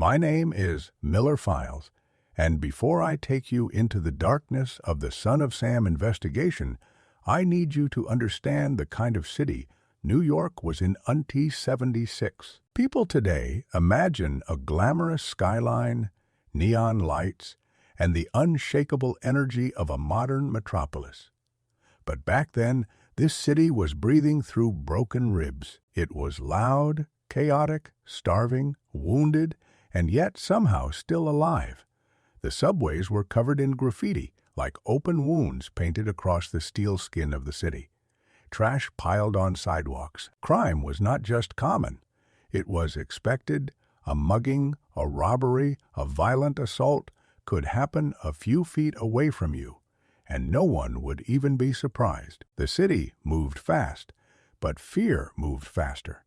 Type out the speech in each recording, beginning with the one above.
My name is Miller Files, and before I take you into the darkness of the Son of Sam investigation, I need you to understand the kind of city New York was in 1976. People today imagine a glamorous skyline, neon lights, and the unshakable energy of a modern metropolis. But back then, this city was breathing through broken ribs. It was loud, chaotic, starving, wounded, and yet somehow still alive. The subways were covered in graffiti, like open wounds painted across the steel skin of the city. Trash piled on sidewalks. Crime was not just common. It was expected. A mugging, a robbery, a violent assault could happen a few feet away from you, and no one would even be surprised. The city moved fast, but fear moved faster.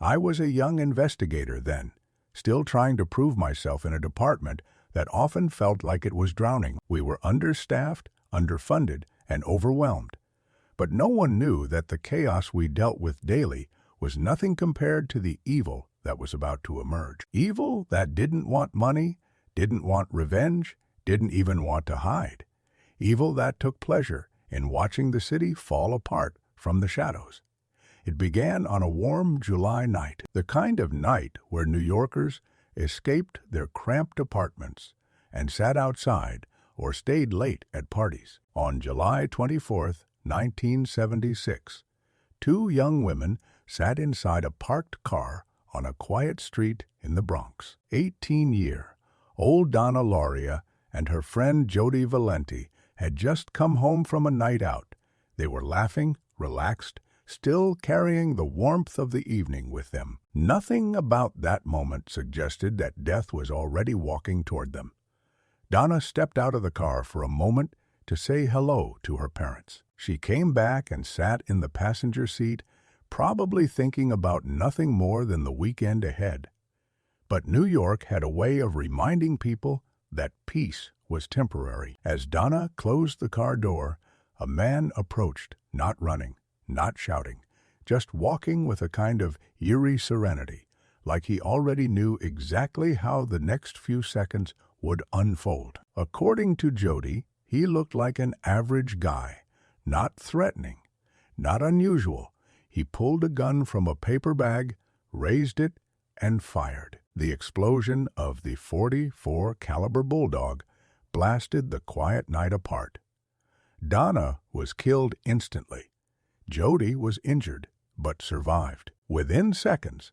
I was a young investigator then, still trying to prove myself in a department that often felt like it was drowning. We were understaffed, underfunded, and overwhelmed. But no one knew that the chaos we dealt with daily was nothing compared to the evil that was about to emerge. Evil that didn't want money, didn't want revenge, didn't even want to hide. Evil that took pleasure in watching the city fall apart from the shadows. It began on a warm July night, the kind of night where New Yorkers escaped their cramped apartments and sat outside or stayed late at parties. On July 24th, 1976, two young women sat inside a parked car on a quiet street in the Bronx. 18-year-old Donna Lauria and her friend Jody Valenti had just come home from a night out. They were laughing, relaxed, still carrying the warmth of the evening with them. Nothing about that moment suggested that death was already walking toward them. Donna stepped out of the car for a moment to say hello to her parents. She came back and sat in the passenger seat, probably thinking about nothing more than the weekend ahead. But New York had a way of reminding people that peace was temporary. As Donna closed the car door, a man approached, not running, not shouting, just walking with a kind of eerie serenity, like he already knew exactly how the next few seconds would unfold. According to Jody, he looked like an average guy, not threatening, not unusual. He pulled a gun from a paper bag, raised it, and fired. The explosion of the .44 caliber bulldog blasted the quiet night apart. Donna was killed instantly. Jody was injured, but survived. Within seconds,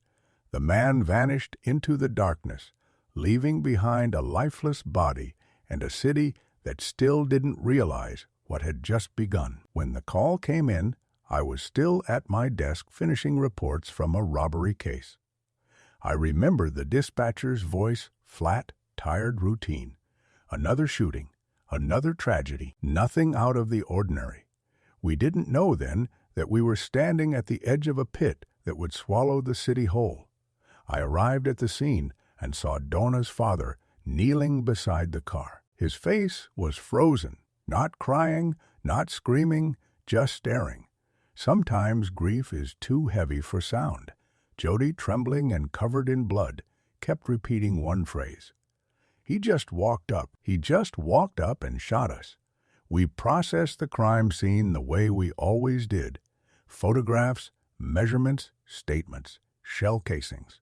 the man vanished into the darkness, leaving behind a lifeless body and a city that still didn't realize what had just begun. When the call came in, I was still at my desk finishing reports from a robbery case. I remember the dispatcher's voice, flat, tired routine. Another shooting, another tragedy, nothing out of the ordinary. We didn't know then that we were standing at the edge of a pit that would swallow the city whole. I arrived at the scene and saw Donna's father kneeling beside the car. His face was frozen, not crying, not screaming, just staring. Sometimes grief is too heavy for sound. Jody, trembling and covered in blood, kept repeating one phrase. He just walked up and shot us. We processed the crime scene the way we always did. Photographs, measurements, statements, shell casings.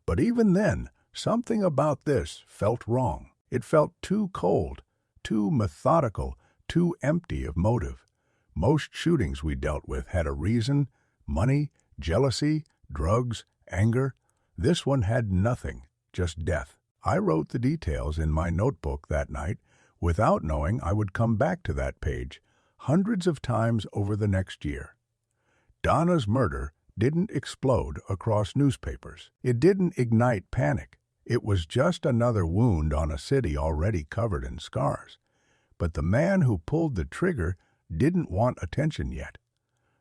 But even then, something about this felt wrong. It felt too cold, too methodical, too empty of motive. Most shootings we dealt with had a reason: money, jealousy, drugs, anger. This one had nothing, just death. I wrote the details in my notebook that night without knowing I would come back to that page hundreds of times over the next year. Donna's murder didn't explode across newspapers. It didn't ignite panic. It was just another wound on a city already covered in scars. But the man who pulled the trigger didn't want attention yet.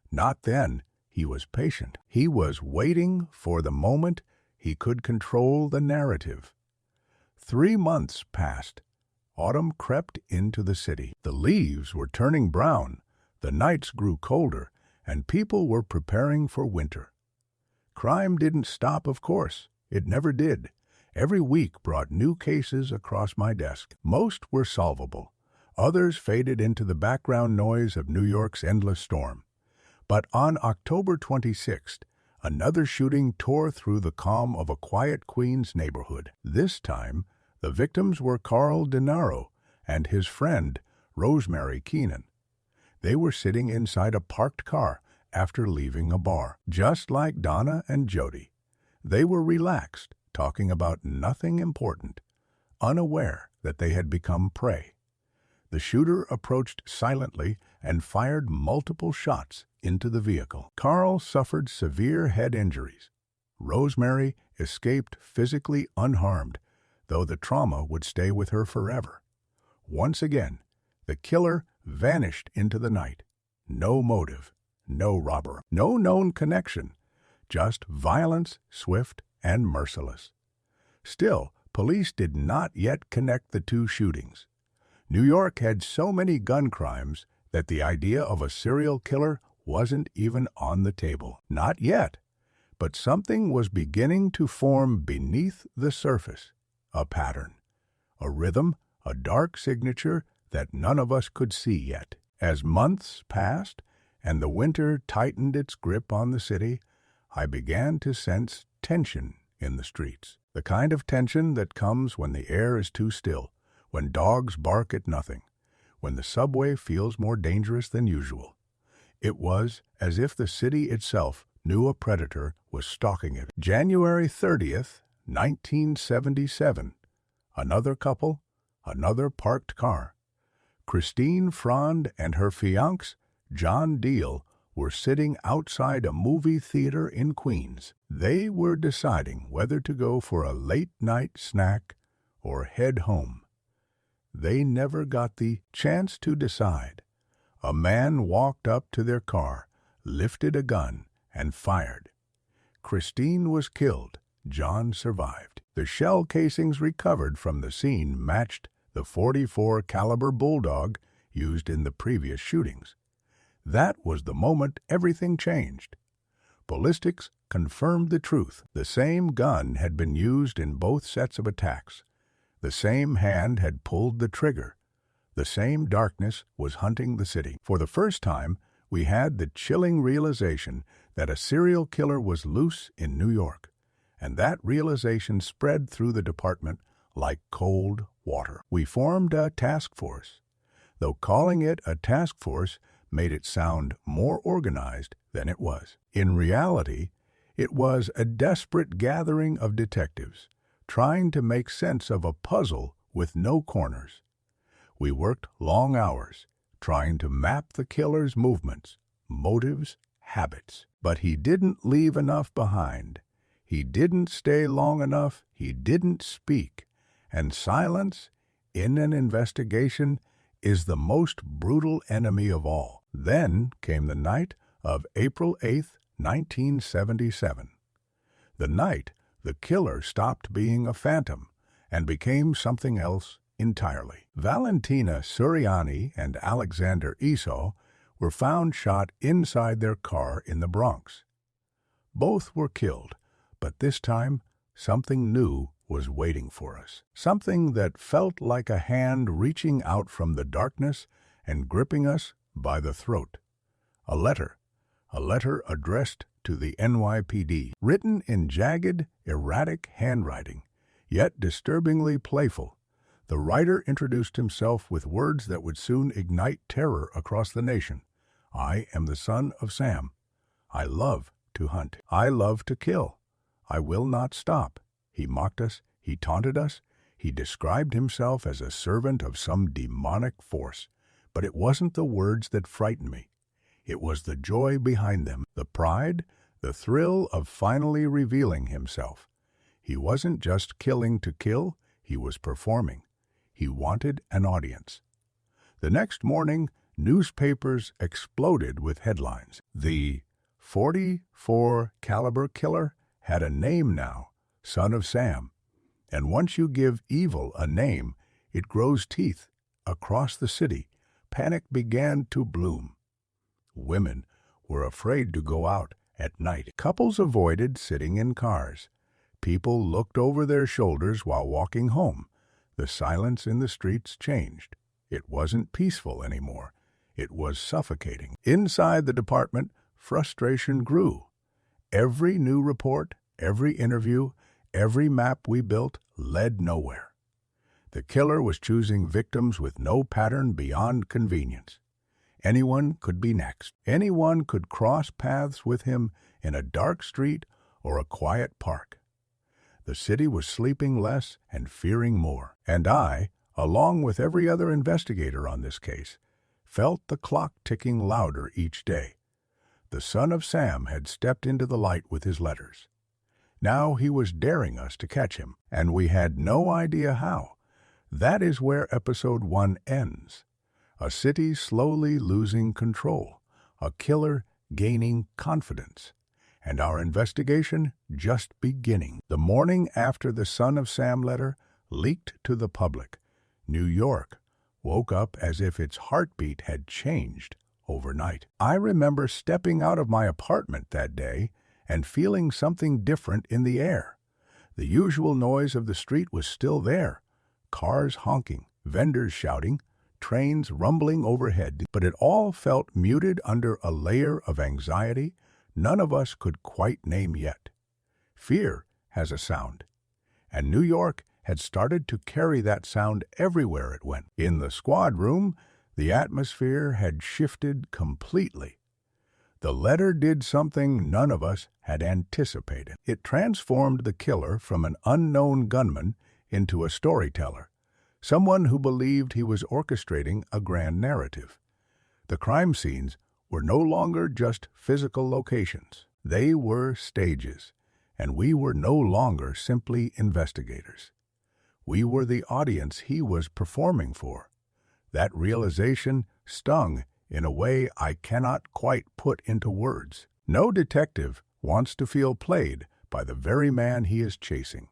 Not then. He was patient. He was waiting for the moment he could control the narrative. 3 months passed. Autumn crept into the city. The leaves were turning brown, the nights grew colder, and people were preparing for winter. Crime didn't stop, of course. It never did. Every week brought new cases across my desk. Most were solvable. Others faded into the background noise of New York's endless storm. But on October 26th, another shooting tore through the calm of a quiet Queens neighborhood. This time, the victims were Carl DeNaro and his friend, Rosemary Keenan. They were sitting inside a parked car after leaving a bar. Just like Donna and Jody, they were relaxed, talking about nothing important, unaware that they had become prey. The shooter approached silently and fired multiple shots into the vehicle. Carl suffered severe head injuries. Rosemary escaped physically unharmed, though the trauma would stay with her forever. Once again, the killer vanished into the night. No motive, no robber, no known connection, just violence, swift and merciless. Still, police did not yet connect the two shootings. New York had so many gun crimes that the idea of a serial killer wasn't even on the table. Not yet, but something was beginning to form beneath the surface. A pattern, a rhythm, a dark signature that none of us could see yet. As months passed and the winter tightened its grip on the city, I began to sense tension in the streets. The kind of tension that comes when the air is too still, when dogs bark at nothing, when the subway feels more dangerous than usual. It was as if the city itself knew a predator was stalking it. January 30th, 1977. Another couple, another parked car. Christine Frond and her fiancé, John Deal, were sitting outside a movie theater in Queens. They were deciding whether to go for a late-night snack or head home. They never got the chance to decide. A man walked up to their car, lifted a gun, and fired. Christine was killed. John survived. The shell casings recovered from the scene matched the .44 caliber bulldog used in the previous shootings. That was the moment everything changed. Ballistics confirmed the truth. The same gun had been used in both sets of attacks. The same hand had pulled the trigger. The same darkness was hunting the city. For the first time, we had the chilling realization that a serial killer was loose in New York, and that realization spread through the department like cold water. We formed a task force, though calling it a task force made it sound more organized than it was. In reality, it was a desperate gathering of detectives trying to make sense of a puzzle with no corners. We worked long hours trying to map the killer's movements, motives, habits. But he didn't leave enough behind. He didn't stay long enough. He didn't speak. And silence, in an investigation, is the most brutal enemy of all. Then came the night of April 8th, 1977. The night the killer stopped being a phantom and became something else entirely. Valentina Suriani and Alexander Esau were found shot inside their car in the Bronx. Both were killed, but this time something new was waiting for us. Something that felt like a hand reaching out from the darkness and gripping us by the throat. A letter addressed to the NYPD, written in jagged, erratic handwriting, yet disturbingly playful. The writer introduced himself with words that would soon ignite terror across the nation. I am the son of Sam. I love to hunt. I love to kill. I will not stop. He mocked us. He taunted us. He described himself as a servant of some demonic force. But it wasn't the words that frightened me. It was the joy behind them, the pride, the thrill of finally revealing himself. He wasn't just killing to kill, he was performing. He wanted an audience. The next morning, newspapers exploded with headlines. The .44 caliber killer had a name now, Son of Sam. And once you give evil a name, it grows teeth. Across the city, panic began to bloom. Women were afraid to go out at night. Couples avoided sitting in cars. People looked over their shoulders while walking home. The silence in the streets changed. It wasn't peaceful anymore. It was suffocating. Inside the department, frustration grew. Every new report, every interview, every map we built led nowhere. The killer was choosing victims with no pattern beyond convenience. Anyone could be next. Anyone could cross paths with him in a dark street or a quiet park. The city was sleeping less and fearing more. And I, along with every other investigator on this case, felt the clock ticking louder each day. The son of Sam had stepped into the light with his letters. Now he was daring us to catch him, and we had no idea how. That is where episode 1 ends. A city slowly losing control, a killer gaining confidence, and our investigation just beginning. The morning after the Son of Sam letter leaked to the public, New York woke up as if its heartbeat had changed overnight. I remember stepping out of my apartment that day and feeling something different in the air. The usual noise of the street was still there, cars honking, vendors shouting, trains rumbling overhead, but it all felt muted under a layer of anxiety none of us could quite name yet. Fear has a sound, and New York had started to carry that sound everywhere it went. In the squad room, the atmosphere had shifted completely. The letter did something none of us had anticipated. It transformed the killer from an unknown gunman into a storyteller, someone who believed he was orchestrating a grand narrative. The crime scenes were no longer just physical locations. They were stages, and we were no longer simply investigators. We were the audience he was performing for. That realization stung in a way I cannot quite put into words. No detective wants to feel played by the very man he is chasing.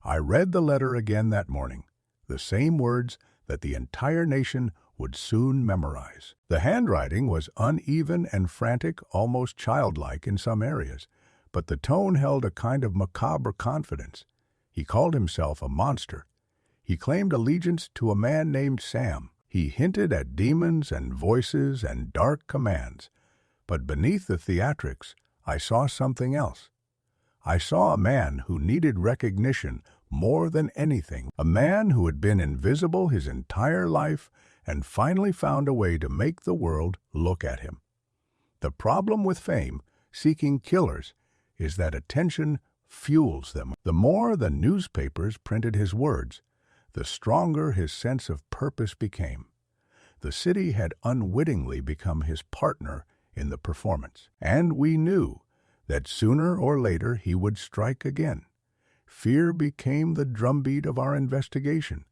I read the letter again that morning, the same words that the entire nation would soon memorize. The handwriting was uneven and frantic, almost childlike in some areas, but the tone held a kind of macabre confidence. He called himself a monster. He claimed allegiance to a man named Sam. He hinted at demons and voices and dark commands. But beneath the theatrics, I saw something else. I saw a man who needed recognition more than anything, a man who had been invisible his entire life and finally found a way to make the world look at him. The problem with fame-seeking killers is that attention fuels them. The more the newspapers printed his words, the stronger his sense of purpose became. The city had unwittingly become his partner in the performance, and we knew that sooner or later he would strike again. Fear became the drumbeat of our investigation.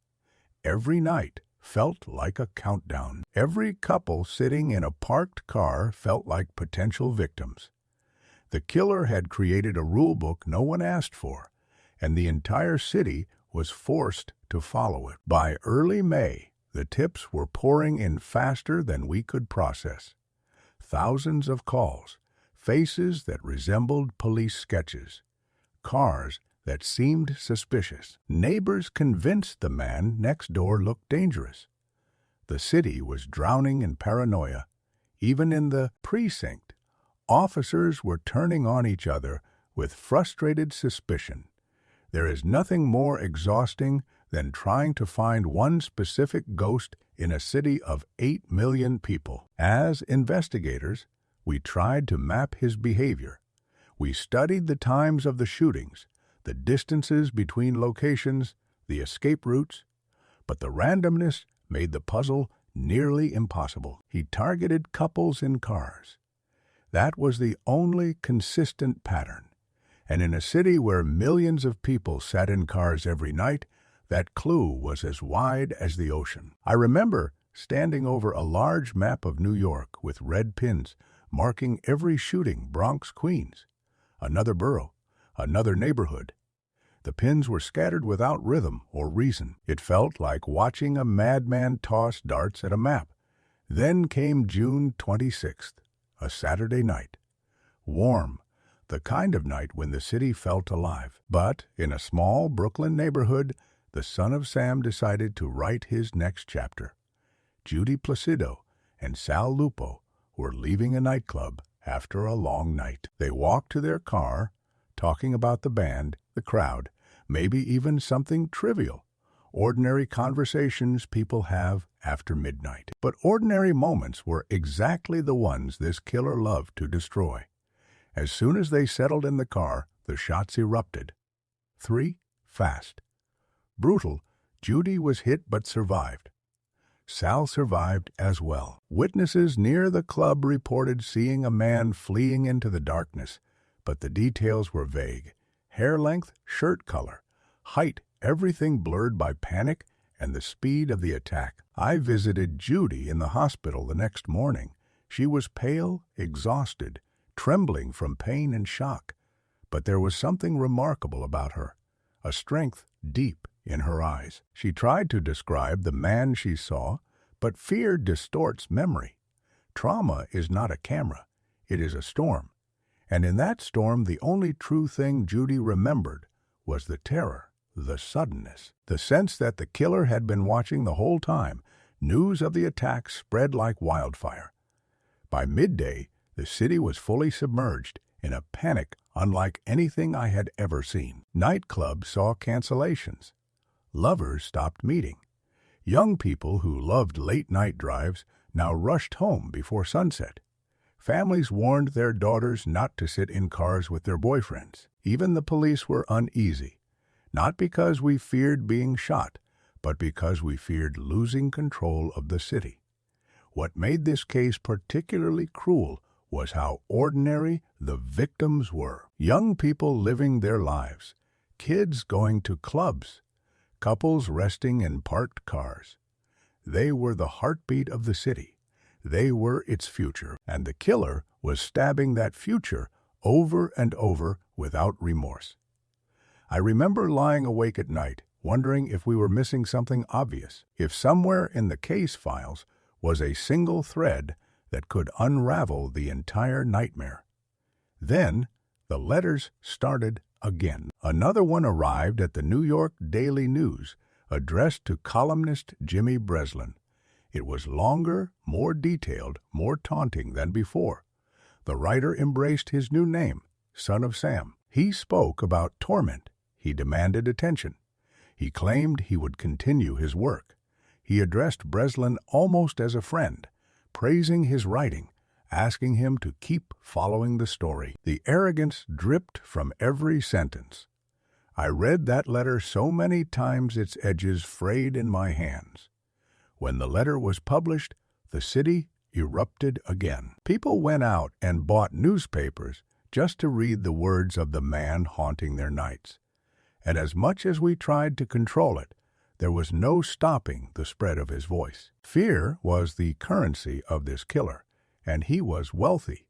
Every night felt like a countdown. Every couple sitting in a parked car felt like potential victims. The killer had created a rulebook no one asked for, and the entire city was forced to follow it. By early May, the tips were pouring in faster than we could process. Thousands of calls, faces that resembled police sketches, cars that seemed suspicious. Neighbors convinced the man next door looked dangerous. The city was drowning in paranoia. Even in the precinct, officers were turning on each other with frustrated suspicion. There is nothing more exhausting than trying to find one specific ghost in a city of 8 million people. As investigators, we tried to map his behavior. We studied the times of the shootings, the distances between locations, the escape routes, but the randomness made the puzzle nearly impossible. He targeted couples in cars. That was the only consistent pattern. And in a city where millions of people sat in cars every night, that clue was as wide as the ocean. I remember standing over a large map of New York with red pins marking every shooting, Bronx, Queens, another borough, another neighborhood. The pins were scattered without rhythm or reason. It felt like watching a madman toss darts at a map. Then came June 26th, a Saturday night. Warm, the kind of night when the city felt alive. But in a small Brooklyn neighborhood, the son of Sam decided to write his next chapter. Judy Placido and Sal Lupo were leaving a nightclub after a long night. They walked to their car, talking about the band, the crowd, maybe even something trivial. Ordinary conversations people have after midnight. But ordinary moments were exactly the ones this killer loved to destroy. As soon as they settled in the car, the shots erupted. 3, fast. Brutal, Judy was hit but survived. Sal survived as well. Witnesses near the club reported seeing a man fleeing into the darkness, but the details were vague. Hair length, shirt color, height, everything blurred by panic and the speed of the attack. I visited Judy in the hospital the next morning. She was pale, exhausted, trembling from pain and shock. But there was something remarkable about her, a strength deep in her eyes. She tried to describe the man she saw, but fear distorts memory. Trauma is not a camera, it is a storm. And in that storm, the only true thing Judy remembered was the terror, the suddenness, the sense that the killer had been watching the whole time. News of the attack spread like wildfire. By midday, the city was fully submerged in a panic unlike anything I had ever seen. Nightclubs saw cancellations. Lovers stopped meeting. Young people who loved late-night drives now rushed home before sunset. Families warned their daughters not to sit in cars with their boyfriends. Even the police were uneasy, not because we feared being shot, but because we feared losing control of the city. What made this case particularly cruel was how ordinary the victims were. Young people living their lives, kids going to clubs, couples resting in parked cars. They were the heartbeat of the city. They were its future, and the killer was stabbing that future over and over without remorse. I remember lying awake at night, wondering if we were missing something obvious, if somewhere in the case files was a single thread that could unravel the entire nightmare. Then, the letters started again. Another one arrived at the New York Daily News, addressed to columnist Jimmy Breslin. It was longer, more detailed, more taunting than before. The writer embraced his new name, Son of Sam. He spoke about torment. He demanded attention. He claimed he would continue his work. He addressed Breslin almost as a friend, praising his writing, asking him to keep following the story. The arrogance dripped from every sentence. I read that letter so many times its edges frayed in my hands. When the letter was published, the city erupted again. People went out and bought newspapers just to read the words of the man haunting their nights. And as much as we tried to control it, there was no stopping the spread of his voice. Fear was the currency of this killer, and he was wealthy.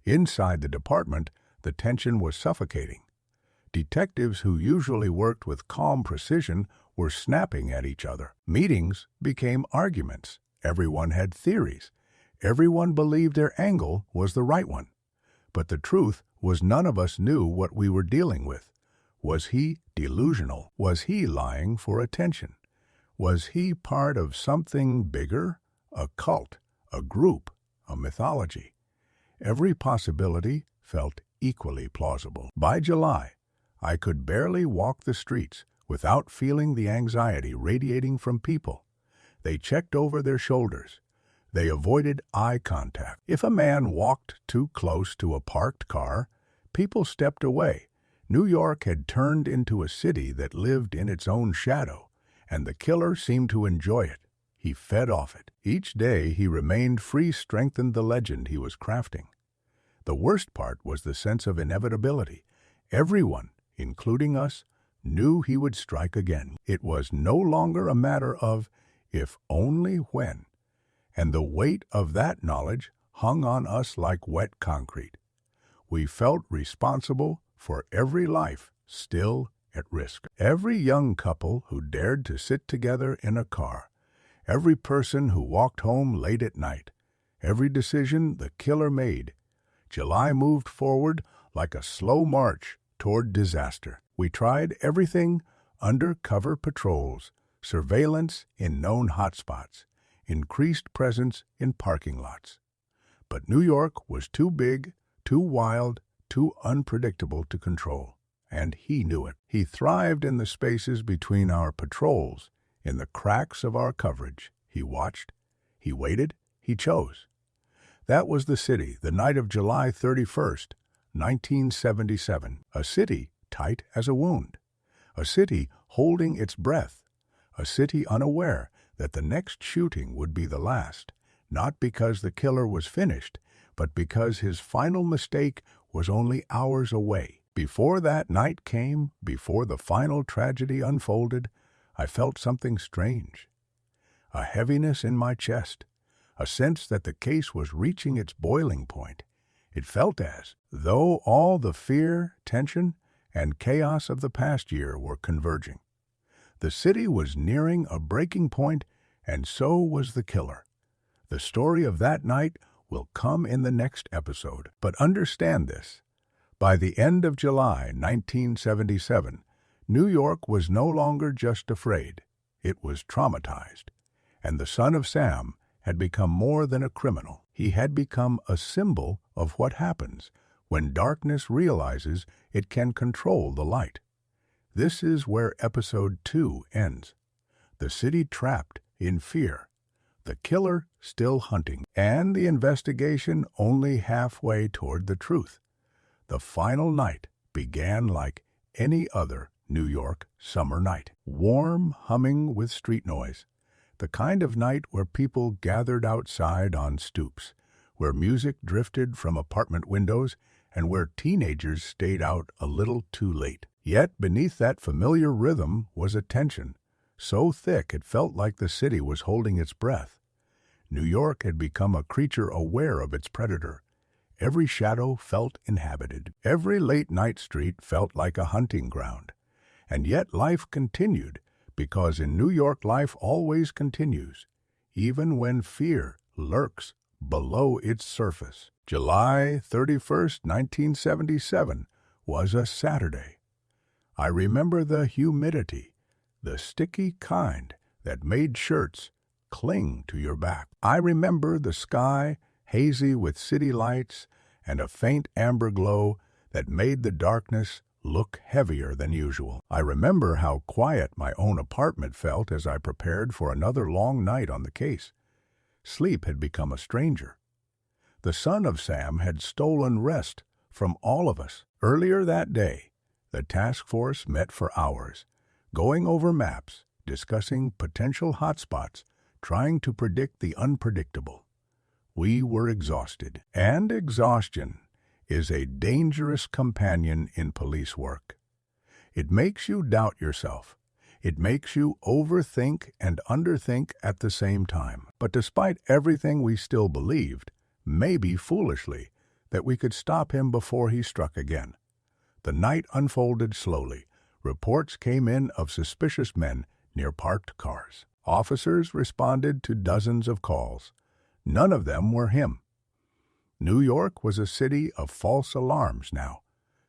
Inside the department, the tension was suffocating. Detectives who usually worked with calm precision were snapping at each other. Meetings became arguments. Everyone had theories. Everyone believed their angle was the right one. But the truth was none of us knew what we were dealing with. Was he delusional? Was he lying for attention? Was he part of something bigger? A cult, a group, a mythology? Every possibility felt equally plausible. By July, I could barely walk the streets without feeling the anxiety radiating from people. They checked over their shoulders. They avoided eye contact. If a man walked too close to a parked car, people stepped away. New York had turned into a city that lived in its own shadow, and the killer seemed to enjoy it. He fed off it. Each day he remained free strengthened the legend he was crafting. The worst part was the sense of inevitability. Everyone, including us, knew he would strike again. It was no longer a matter of if only when, and the weight of that knowledge hung on us like wet concrete. We felt responsible for every life still at risk. Every young couple who dared to sit together in a car, every person who walked home late at night, every decision the killer made. July moved forward like a slow march toward disaster. We tried everything: undercover patrols, surveillance in known hotspots, increased presence in parking lots. But New York was too big, too wild, too unpredictable to control, and he knew it. He thrived in the spaces between our patrols, in the cracks of our coverage. He watched, he waited, he chose. That was the city, the night of July 31st, 1977, a city tight as a wound, a city holding its breath, a city unaware that the next shooting would be the last, not because the killer was finished, but because his final mistake was only hours away. Before that night came, before the final tragedy unfolded, I felt something strange. A heaviness in my chest, a sense that the case was reaching its boiling point. It felt as though all the fear, tension, and chaos of the past year were converging. The city was nearing a breaking point, and so was the killer. The story of that night will come in the next episode. But understand this: by the end of July 1977, New York was no longer just afraid. It was traumatized. And the son of Sam had become more than a criminal. He had become a symbol of what happens when darkness realizes it can control the light. This is where episode 2 ends. The city trapped in fear, the killer still hunting, and the investigation only halfway toward the truth. The final night began like any other New York summer night. Warm, humming with street noise. The kind of night where people gathered outside on stoops, where music drifted from apartment windows, and where teenagers stayed out a little too late. Yet beneath that familiar rhythm was a tension, so thick it felt like the city was holding its breath. New York had become a creature aware of its predator. Every shadow felt inhabited. Every late-night street felt like a hunting ground. And yet life continued, because in New York life always continues, even when fear lurks below its surface. July 31st, 1977 was a Saturday. I remember the humidity, the sticky kind that made shirts cling to your back. I remember the sky hazy with city lights and a faint amber glow that made the darkness look heavier than usual. I remember how quiet my own apartment felt as I prepared for another long night on the case. Sleep had become a stranger. The son of Sam had stolen rest from all of us. Earlier that day, the task force met for hours, going over maps, discussing potential hotspots, trying to predict the unpredictable. We were exhausted, and exhaustion is a dangerous companion in police work. It makes you doubt yourself. It makes you overthink and underthink at the same time. But despite everything, we still believed, maybe foolishly, that we could stop him before he struck again. The night unfolded slowly. Reports came in of suspicious men near parked cars. Officers responded to dozens of calls. None of them were him. New York was a city of false alarms now.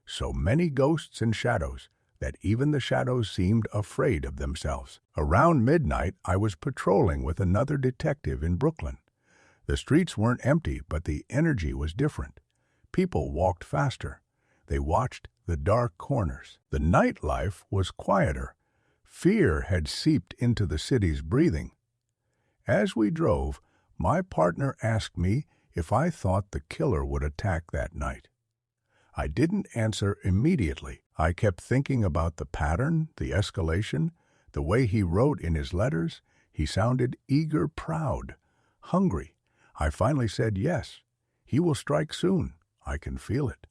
So many ghosts and shadows that even the shadows seemed afraid of themselves. Around midnight, I was patrolling with another detective in Brooklyn. The streets weren't empty, but the energy was different. People walked faster. They watched the dark corners. The nightlife was quieter. Fear had seeped into the city's breathing. As we drove, my partner asked me if I thought the killer would attack that night. I didn't answer immediately. I kept thinking about the pattern, the escalation, the way he wrote in his letters. He sounded eager, proud, hungry. I finally said, yes, he will strike soon. I can feel it.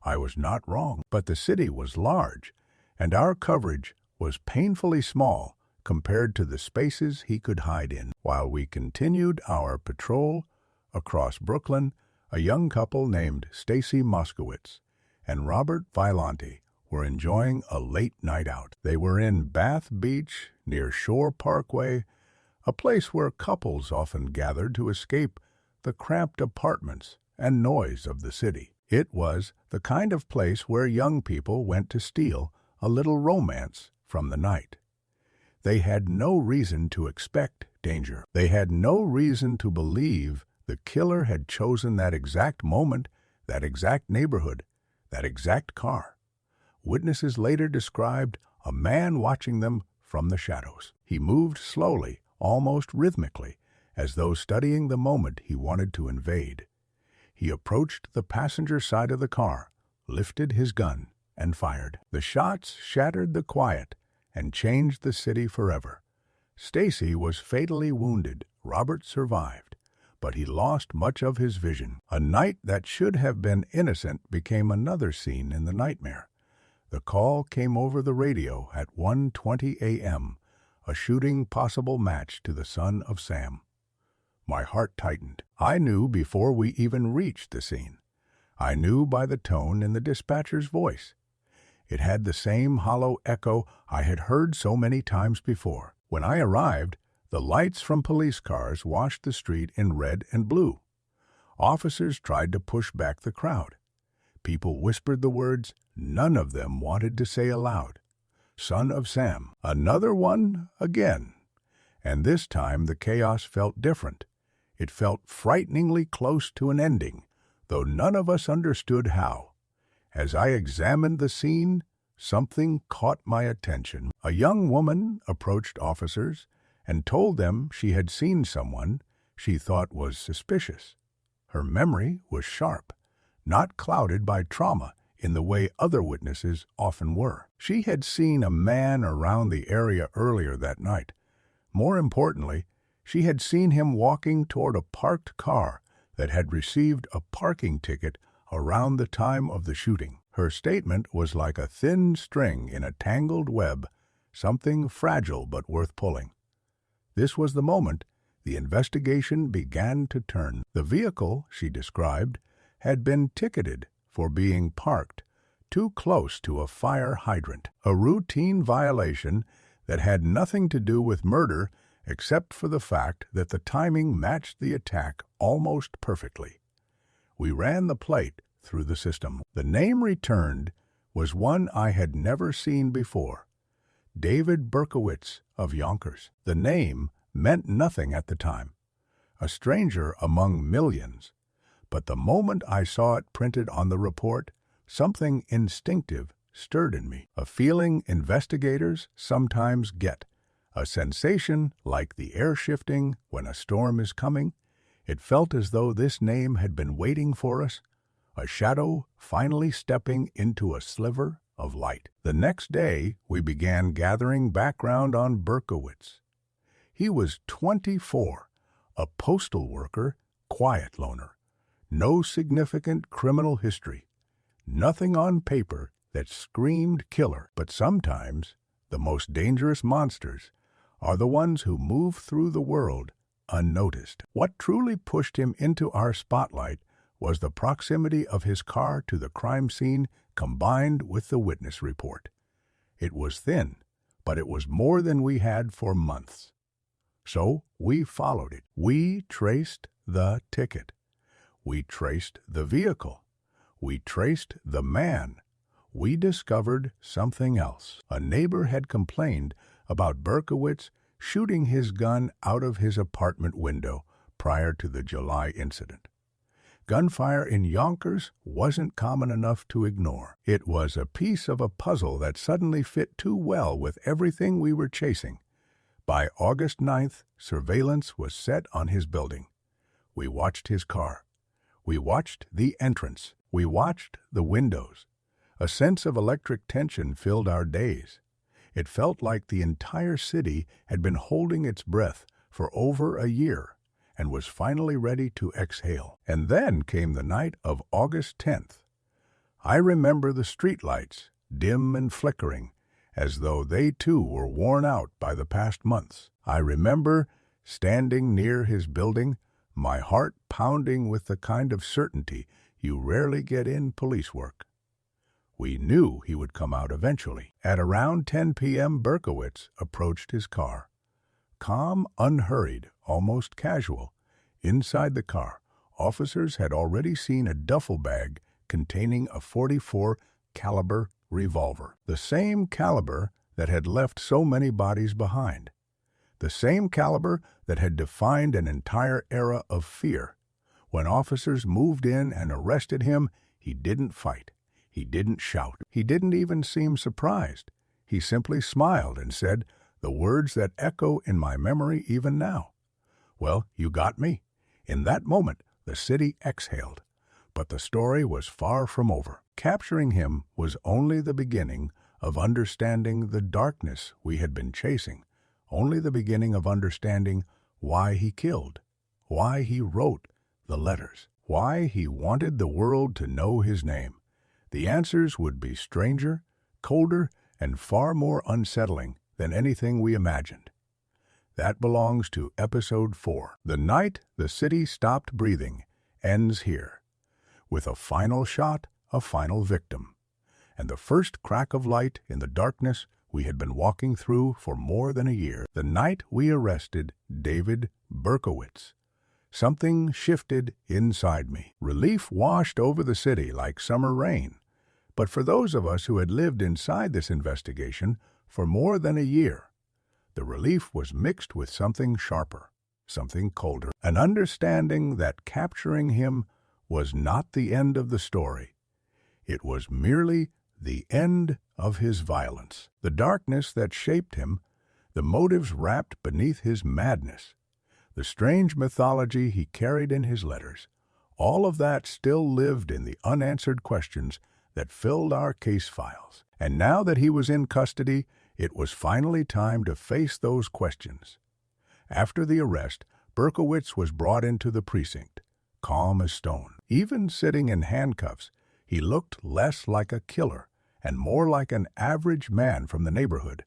I was not wrong, but the city was large, and our coverage was painfully small compared to the spaces he could hide in. While we continued our patrol across Brooklyn, a young couple named Stacy Moskowitz and Robert Violante were enjoying a late night out. They were in Bath Beach near Shore Parkway, a place where couples often gathered to escape the cramped apartments and noise of the city. It was the kind of place where young people went to steal a little romance from the night. They had no reason to expect danger. They had no reason to believe the killer had chosen that exact moment, that exact neighborhood, that exact car. Witnesses later described a man watching them from the shadows. He moved slowly, almost rhythmically, as though studying the moment he wanted to invade. He approached the passenger side of the car, lifted his gun, and fired. The shots shattered the quiet and changed the city forever. Stacy was fatally wounded. Robert survived, but he lost much of his vision. A night that should have been innocent became another scene in the nightmare. The call came over the radio at 1:20 a.m., a shooting possible match to the son of Sam. My heart tightened. I knew before we even reached the scene. I knew by the tone in the dispatcher's voice. It had the same hollow echo I had heard so many times before. When I arrived, the lights from police cars washed the street in red and blue. Officers tried to push back the crowd. People whispered the words none of them wanted to say aloud. Son of Sam. Another one again. And this time the chaos felt different. It felt frighteningly close to an ending, though none of us understood how. As I examined the scene, something caught my attention. A young woman approached officers and told them she had seen someone she thought was suspicious. Her memory was sharp, not clouded by trauma in the way other witnesses often were. She had seen a man around the area earlier that night. More importantly, she had seen him walking toward a parked car that had received a parking ticket around the time of the shooting. Her statement was like a thin string in a tangled web, something fragile but worth pulling. This was the moment the investigation began to turn. The vehicle, she described, had been ticketed for being parked too close to a fire hydrant, a routine violation that had nothing to do with murder except for the fact that the timing matched the attack almost perfectly. We ran the plate through the system. The name returned was one I had never seen before. David Berkowitz of Yonkers. The name meant nothing at the time. A stranger among millions. But the moment I saw it printed on the report, something instinctive stirred in me. A feeling investigators sometimes get. A sensation like the air shifting when a storm is coming. It felt as though this name had been waiting for us, a shadow finally stepping into a sliver of light. The next day, we began gathering background on Berkowitz. He was 24, a postal worker, quiet loner. No significant criminal history. Nothing on paper that screamed killer. But sometimes, the most dangerous monsters are the ones who move through the world unnoticed. What truly pushed him into our spotlight was the proximity of his car to the crime scene combined with the witness report. It was thin, but it was more than we had for months. So we followed it. We traced the ticket. We traced the vehicle. We traced the man. We discovered something else. A neighbor had complained about Berkowitz shooting his gun out of his apartment window prior to the July incident. Gunfire in Yonkers wasn't common enough to ignore. It was a piece of a puzzle that suddenly fit too well with everything we were chasing. By August 9th, surveillance was set on his building. We watched his car. We watched the entrance. We watched the windows. A sense of electric tension filled our days. It felt like the entire city had been holding its breath for over a year and was finally ready to exhale. And then came the night of August 10th. I remember the streetlights, dim and flickering, as though they too were worn out by the past months. I remember standing near his building, my heart pounding with the kind of certainty you rarely get in police work. We knew he would come out eventually. At around 10 p.m., Berkowitz approached his car. Calm, unhurried, almost casual. Inside the car, officers had already seen a duffel bag containing a .44 caliber revolver. The same caliber that had left so many bodies behind. The same caliber that had defined an entire era of fear. When officers moved in and arrested him, he didn't fight. He didn't shout. He didn't even seem surprised. He simply smiled and said the words that echo in my memory even now. "Well, you got me." In that moment, the city exhaled. But the story was far from over. Capturing him was only the beginning of understanding the darkness we had been chasing, only the beginning of understanding why he killed, why he wrote the letters, why he wanted the world to know his name. The answers would be stranger, colder, and far more unsettling than anything we imagined. That belongs to Episode 4. The night the city stopped breathing ends here, with a final shot, a final victim, and the first crack of light in the darkness we had been walking through for more than a year. The night we arrested David Berkowitz. Something shifted inside me. Relief washed over the city like summer rain. But for those of us who had lived inside this investigation for more than a year, the relief was mixed with something sharper, something colder, an understanding that capturing him was not the end of the story. It was merely the end of his violence. The darkness that shaped him, the motives wrapped beneath his madness, the strange mythology he carried in his letters, all of that still lived in the unanswered questions that filled our case files. And now that he was in custody, it was finally time to face those questions. After the arrest, Berkowitz was brought into the precinct, calm as stone. Even sitting in handcuffs, he looked less like a killer and more like an average man from the neighborhood.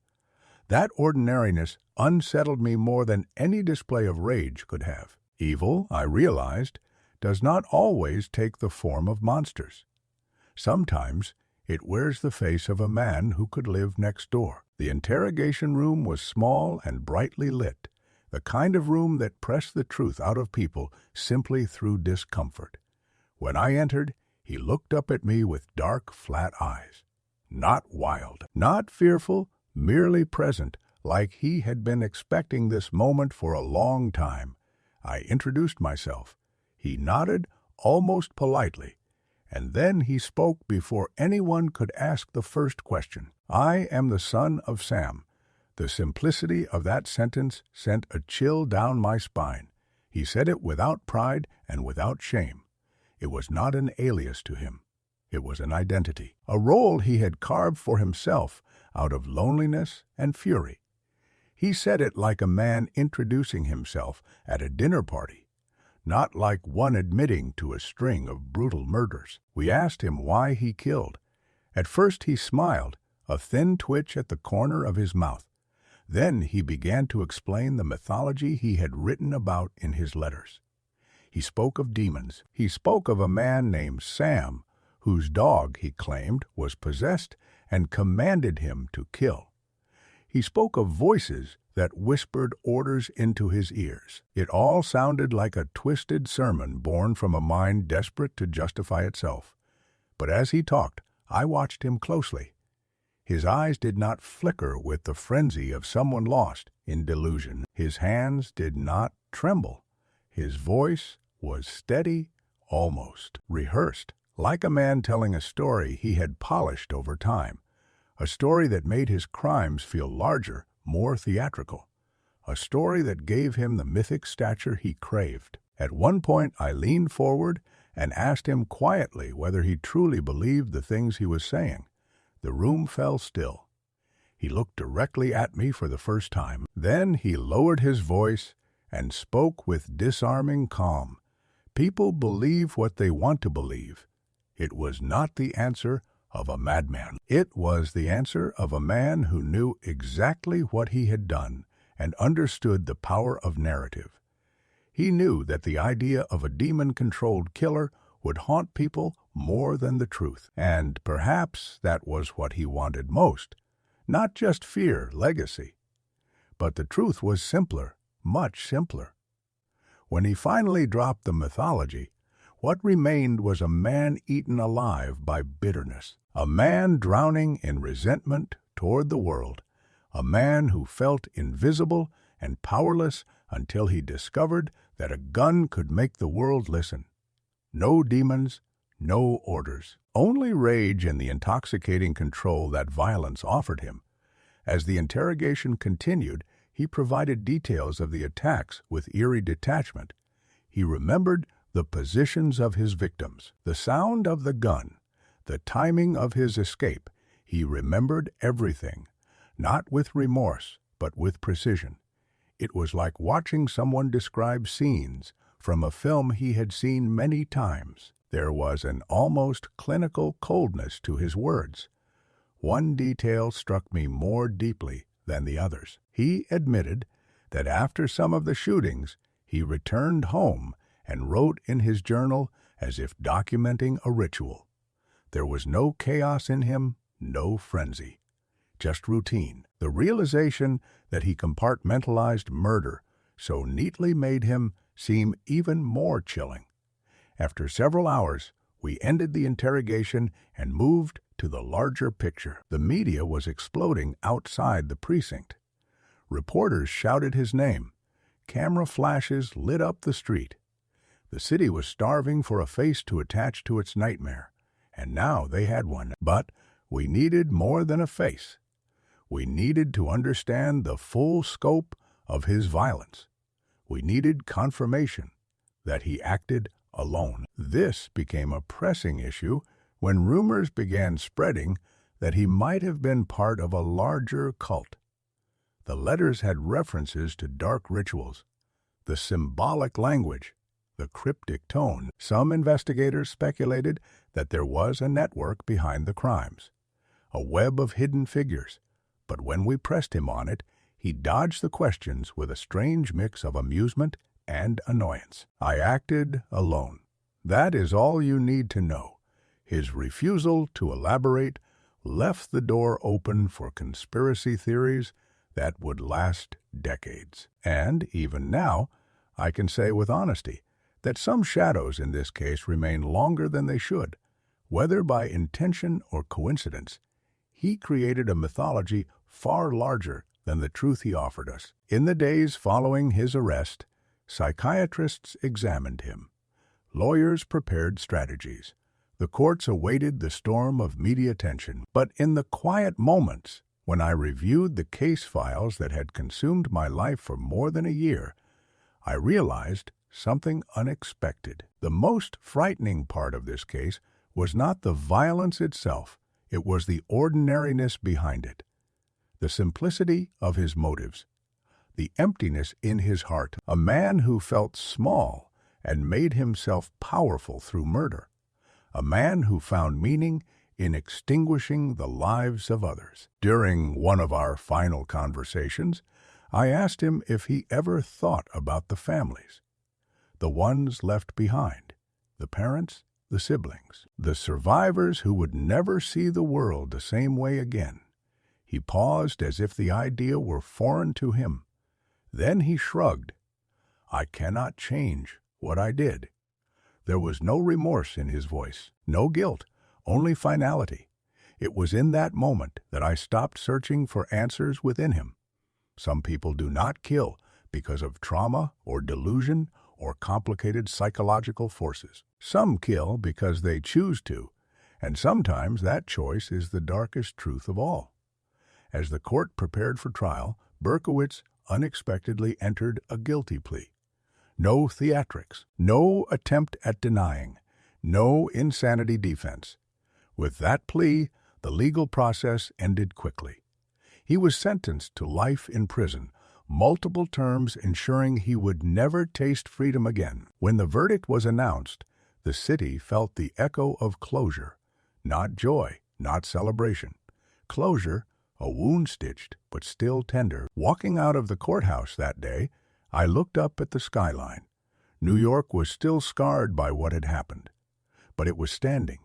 That ordinariness unsettled me more than any display of rage could have. Evil, I realized, does not always take the form of monsters. Sometimes it wears the face of a man who could live next door. The interrogation room was small and brightly lit, the kind of room that pressed the truth out of people simply through discomfort. When I entered, he looked up at me with dark, flat eyes. Not wild, not fearful, merely present, like he had been expecting this moment for a long time. I introduced myself. He nodded, almost politely, and then he spoke before anyone could ask the first question. "I am the son of Sam." The simplicity of that sentence sent a chill down my spine. He said it without pride and without shame. It was not an alias to him. It was an identity, a role he had carved for himself out of loneliness and fury. He said it like a man introducing himself at a dinner party, not like one admitting to a string of brutal murders. We asked him why he killed. At first he smiled, a thin twitch at the corner of his mouth. Then he began to explain the mythology he had written about in his letters. He spoke of demons. He spoke of a man named Sam, whose dog, he claimed, was possessed and commanded him to kill. He spoke of voices that whispered orders into his ears. It all sounded like a twisted sermon born from a mind desperate to justify itself. But as he talked, I watched him closely. His eyes did not flicker with the frenzy of someone lost in delusion. His hands did not tremble. His voice was steady, almost rehearsed, like a man telling a story he had polished over time, a story that made his crimes feel larger, more theatrical, a story that gave him the mythic stature he craved. At one point, I leaned forward and asked him quietly whether he truly believed the things he was saying. The room fell still. He looked directly at me for the first time. Then he lowered his voice and spoke with disarming calm. People believe what they want to believe. It was not the answer of a madman. It was the answer of a man who knew exactly what he had done and understood the power of narrative. He knew that the idea of a demon-controlled killer would haunt people more than the truth. And perhaps that was what he wanted most. Not just fear, legacy. But the truth was simpler, much simpler. When he finally dropped the mythology, What remained was a man eaten alive by bitterness, a man drowning in resentment toward the world, a man who felt invisible and powerless until he discovered that a gun could make the world listen. No demons, no orders, only rage and the intoxicating control that violence offered him. As the interrogation continued, he provided details of the attacks with eerie detachment. He remembered the positions of his victims, the sound of the gun, the timing of his escape. He remembered everything, not with remorse, but with precision. It was like watching someone describe scenes from a film he had seen many times. There was an almost clinical coldness to his words. One detail struck me more deeply than the others. He admitted that after some of the shootings, he returned home and wrote in his journal as if documenting a ritual. There was no chaos in him, no frenzy, just routine. The realization that he compartmentalized murder so neatly made him seem even more chilling. After several hours, we ended the interrogation and moved to the larger picture. The media was exploding outside the precinct. Reporters shouted his name. Camera flashes lit up the street. The city was starving for a face to attach to its nightmare, and now they had one. But we needed more than a face. We needed to understand the full scope of his violence. We needed confirmation that he acted alone. This became a pressing issue when rumors began spreading that he might have been part of a larger cult. The letters had references to dark rituals, the symbolic language, the cryptic tone. Some investigators speculated that there was a network behind the crimes, a web of hidden figures. But when we pressed him on it, he dodged the questions with a strange mix of amusement and annoyance. I acted alone. That is all you need to know. His refusal to elaborate left the door open for conspiracy theories that would last decades. And even now, I can say with honesty that some shadows in this case remain longer than they should. Whether by intention or coincidence, he created a mythology far larger than the truth he offered us. In the days following his arrest, psychiatrists examined him. Lawyers prepared strategies. The courts awaited the storm of media attention. But in the quiet moments, when I reviewed the case files that had consumed my life for more than a year, I realized something unexpected. The most frightening part of this case was not the violence itself, it was the ordinariness behind it. The simplicity of his motives, the emptiness in his heart, a man who felt small and made himself powerful through murder, a man who found meaning in extinguishing the lives of others. During one of our final conversations, I asked him if he ever thought about the families, the ones left behind, the parents, the siblings, the survivors who would never see the world the same way again. He paused as if the idea were foreign to him. Then he shrugged. I cannot change what I did. There was no remorse in his voice, no guilt, only finality. It was in that moment that I stopped searching for answers within him. Some people do not kill because of trauma or delusion or complicated psychological forces. Some kill because they choose to, and sometimes that choice is the darkest truth of all. As the court prepared for trial, Berkowitz unexpectedly entered a guilty plea. No theatrics, no attempt at denying, no insanity defense. With that plea, the legal process ended quickly. He was sentenced to life in prison, multiple terms ensuring he would never taste freedom again. When the verdict was announced, the city felt the echo of closure, not joy, not celebration. Closure, a wound stitched but still tender. Walking out of the courthouse that day, I looked up at the skyline. New York was still scarred by what had happened, but it was standing.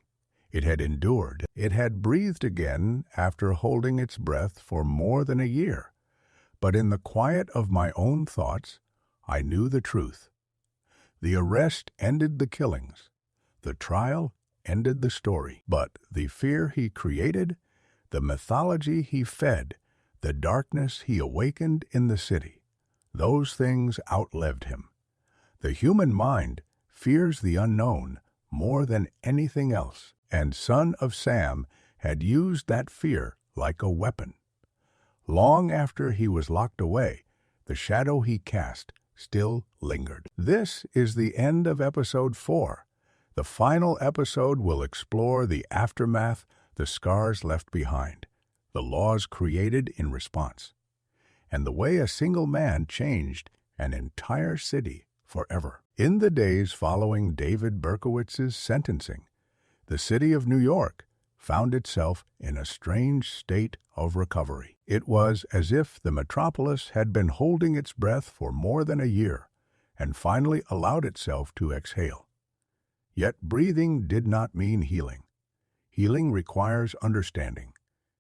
It had endured. It had breathed again after holding its breath for more than a year. But in the quiet of my own thoughts, I knew the truth. The arrest ended the killings, The trial ended the story, but the fear he created, the mythology he fed, the darkness he awakened in the city, those things outlived him. The human mind fears the unknown more than anything else, and Son of Sam had used that fear like a weapon. Long after he was locked away, the shadow he cast still lingered. This is the end of episode 4. The final episode will explore the aftermath, the scars left behind, the laws created in response, and the way a single man changed an entire city forever. In the days following David Berkowitz's sentencing, the city of New York found itself in a strange state of recovery. It was as if the metropolis had been holding its breath for more than a year and finally allowed itself to exhale. Yet breathing did not mean healing. Healing requires understanding.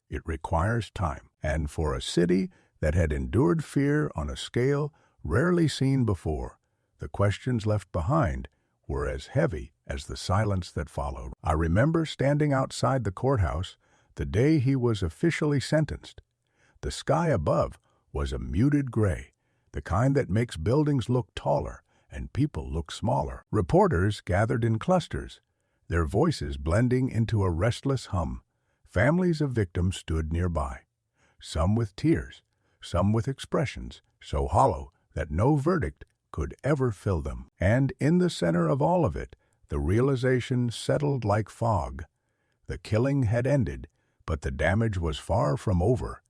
It requires time. And for a city that had endured fear on a scale rarely seen before, the questions left behind were as heavy as the silence that followed. I remember standing outside the courthouse the day he was officially sentenced. The sky above was a muted gray, the kind that makes buildings look taller and people look smaller. Reporters gathered in clusters, their voices blending into a restless hum. Families of victims stood nearby, some with tears, some with expressions so hollow that no verdict could ever fill them. And in the center of all of it, the realization settled like fog. The killing had ended, but the damage was far from over.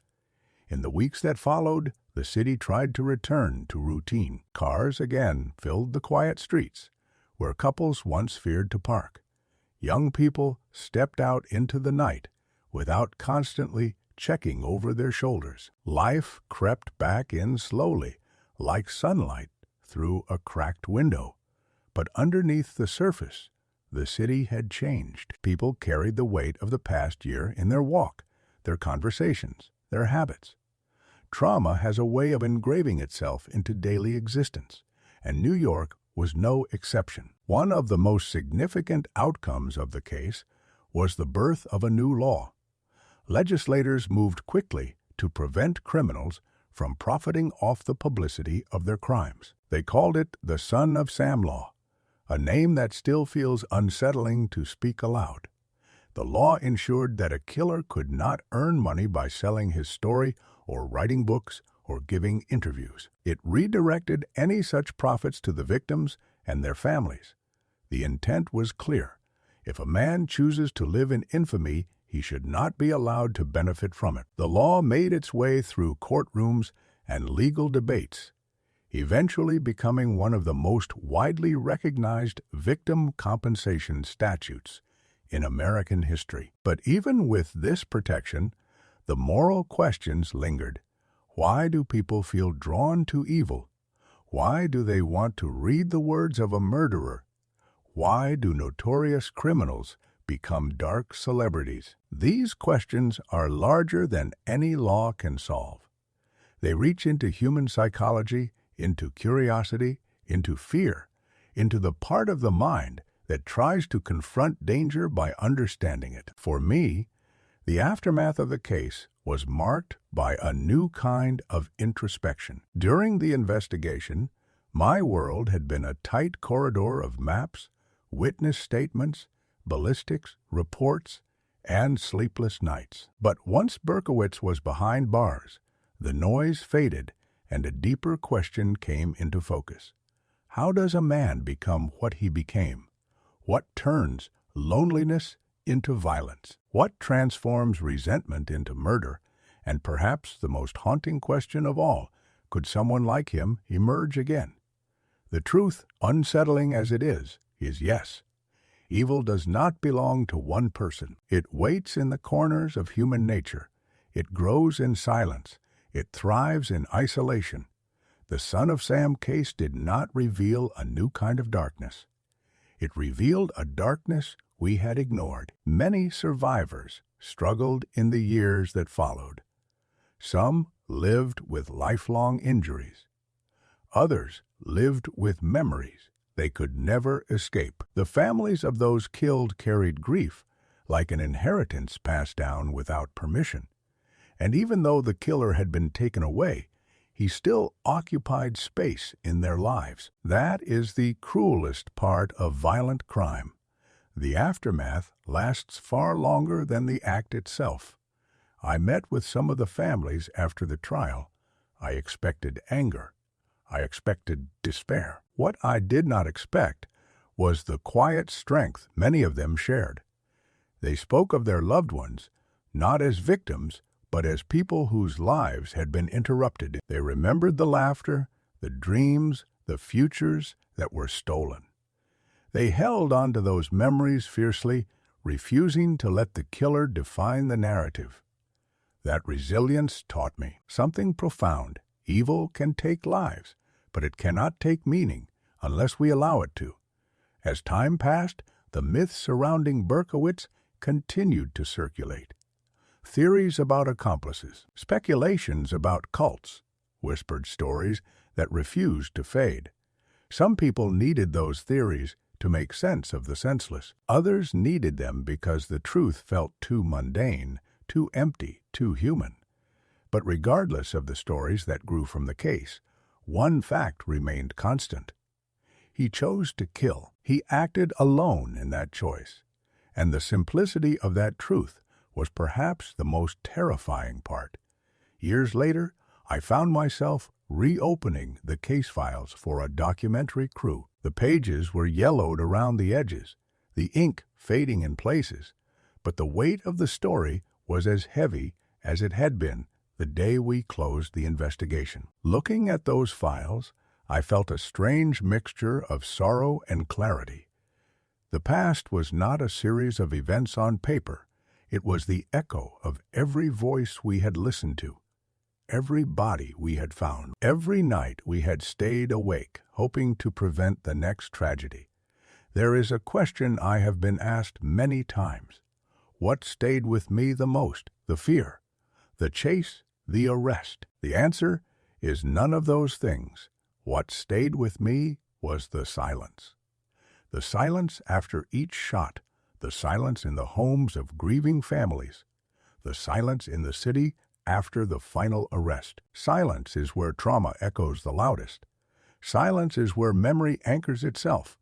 In the weeks that followed, the city tried to return to routine. Cars again filled the quiet streets, where couples once feared to park. Young people stepped out into the night without constantly checking over their shoulders. Life crept back in slowly, like sunlight through a cracked window. But underneath the surface, the city had changed. People carried the weight of the past year in their walk, their conversations, their habits. Trauma has a way of engraving itself into daily existence, and New York was no exception. One of the most significant outcomes of the case was the birth of a new law. Legislators moved quickly to prevent criminals from profiting off the publicity of their crimes. They called it the Son of Sam Law, a name that still feels unsettling to speak aloud. The law ensured that a killer could not earn money by selling his story or writing books or giving interviews. It redirected any such profits to the victims and their families. The intent was clear. If a man chooses to live in infamy, he should not be allowed to benefit from it. The law made its way through courtrooms and legal debates, eventually becoming one of the most widely recognized victim compensation statutes in American history. But even with this protection, the moral questions lingered. Why do people feel drawn to evil? Why do they want to read the words of a murderer? Why do notorious criminals become dark celebrities? These questions are larger than any law can solve. They reach into human psychology, into curiosity, into fear, into the part of the mind that tries to confront danger by understanding it. For me, the aftermath of the case was marked by a new kind of introspection. During the investigation, my world had been a tight corridor of maps, witness statements, ballistics, reports, and sleepless nights. But once Berkowitz was behind bars, the noise faded and a deeper question came into focus. How does a man become what he became? What turns loneliness into violence? What transforms resentment into murder? And perhaps the most haunting question of all, could someone like him emerge again? The truth, unsettling as it is yes. Evil does not belong to one person. It waits in the corners of human nature. It grows in silence. It thrives in isolation. The Son of Sam case did not reveal a new kind of darkness. It revealed a darkness we had ignored. Many survivors struggled in the years that followed. Some lived with lifelong injuries. Others lived with memories, They could never escape. The families of those killed carried grief, like an inheritance passed down without permission. And even though the killer had been taken away, he still occupied space in their lives. That is the cruelest part of violent crime. The aftermath lasts far longer than the act itself. I met with some of the families after the trial. I expected anger. I expected despair. What I did not expect was the quiet strength many of them shared. They spoke of their loved ones, not as victims, but as people whose lives had been interrupted. They remembered the laughter, the dreams, the futures that were stolen. They held on to those memories fiercely, refusing to let the killer define the narrative. That resilience taught me something profound. Evil can take lives, but it cannot take meaning unless we allow it to. As time passed, the myths surrounding Berkowitz continued to circulate. Theories about accomplices, speculations about cults, whispered stories that refused to fade. Some people needed those theories to make sense of the senseless. Others needed them because the truth felt too mundane, too empty, too human. But regardless of the stories that grew from the case, one fact remained constant. He chose to kill. He acted alone in that choice. And the simplicity of that truth was perhaps the most terrifying part. Years later, I found myself reopening the case files for a documentary crew. The pages were yellowed around the edges, the ink fading in places, but the weight of the story was as heavy as it had been the day we closed the investigation. Looking at those files, I felt a strange mixture of sorrow and clarity. The past was not a series of events on paper. It was the echo of every voice we had listened to, every body we had found, every night we had stayed awake, hoping to prevent the next tragedy. There is a question I have been asked many times. What stayed with me the most? The fear, the chase, the arrest? The answer is none of those things. What stayed with me was the silence. The silence after each shot, the silence in the homes of grieving families, the silence in the city after the final arrest. Silence is where trauma echoes the loudest. Silence is where memory anchors itself.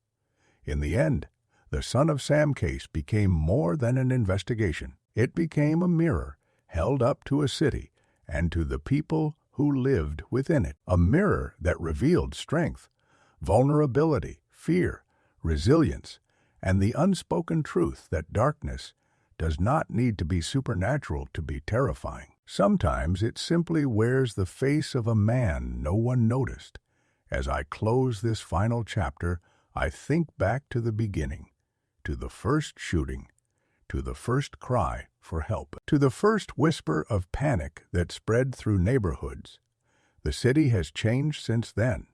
In the end, the Son of Sam case became more than an investigation. It became a mirror held up to a city and to the people who lived within it. A mirror that revealed strength, vulnerability, fear, resilience, and the unspoken truth that darkness does not need to be supernatural to be terrifying. Sometimes it simply wears the face of a man no one noticed. As I close this final chapter, I think back to the beginning, to the first shooting, to the first cry for help, to the first whisper of panic that spread through neighborhoods. The city has changed since then.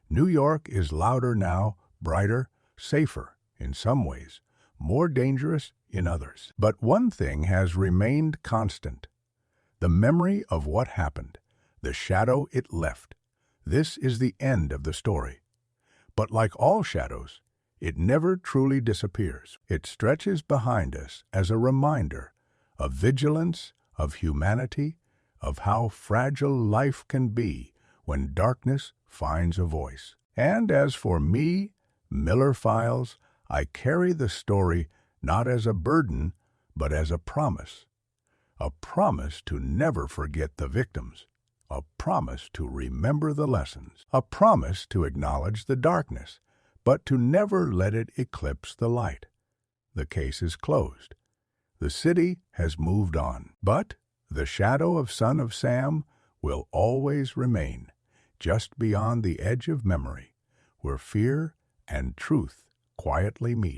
New York is louder now, brighter, safer in some ways, more dangerous in others. But one thing has remained constant: the memory of what happened, the shadow it left. This is the end of the story. But like all shadows, it never truly disappears. It stretches behind us as a reminder of vigilance, of humanity, of how fragile life can be when darkness finds a voice. And as for me, Miller Files, I carry the story not as a burden, but as a promise to never forget the victims, a promise to remember the lessons, a promise to acknowledge the darkness, but to never let it eclipse the light. The case is closed. The city has moved on, but the shadow of Son of Sam will always remain, just beyond the edge of memory, where fear and truth quietly meet.